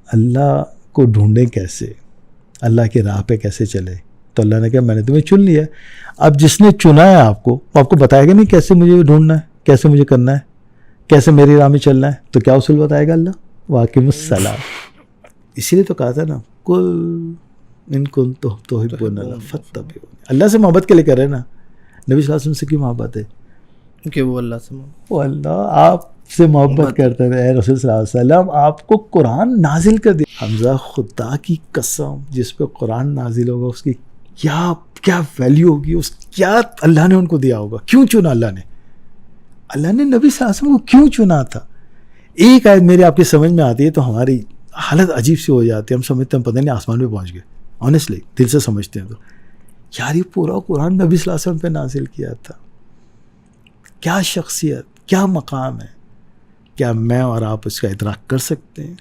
अल्लाह को ढूंढें कैसे, अल्लाह की राह पे कैसे चले। तो अल्लाह ने कहा मैंने तुम्हें चुन लिया। अब जिसने चुना है आपको, वो आपको बताएगा नहीं कैसे मुझे ढूंढना है, कैसे मुझे करना है, कैसे मेरी राह में चलना है। तो क्या उसूल बताएगा अल्लाह, वाकिमुस्सलाम। इसीलिए तो कहा था ना, कुल इन कुंतुम तुहिब्बूनल्लाह फत्तबिऊनी। अल्लाह से मोहब्बत के लिए कर रहे हैं ना, नबी सल्लल्लाहु अलैहि वसल्लम से क्यों मोहब्बत है? कि वो अल्लाह से वो अल्लाह आपसे मोहब्बत करते थे। रसूल सल्लल्लाहु अलैहि वसल्लम आपको कुरान नाजिल कर दिया। हमजा खुदा की कसम, जिस पे कुरान नाजिल होगा उसकी क्या क्या वैल्यू होगी, उस क्या अल्लाह ने उनको दिया होगा। क्यों चुना अल्लाह ने? अल्लाह ने नबी सल्लल्लाहु अलैहि वसल्लम को क्यों चुना था? एक आयत मेरी आपकी समझ में आती है तो हमारी हालत अजीब सी हो जाती है। हम समझते हैं पता नहीं आसमान पे पहुंच गए। ऑनेस्टली दिल से समझते हैं तो यार ये पूरा कुरान नबी सल्लल्लाहु अलैहि वसल्लम पे नाजिल किया था। क्या शख्सियत, क्या मकाम है, क्या मैं और आप उसका इदराक कर सकते हैं?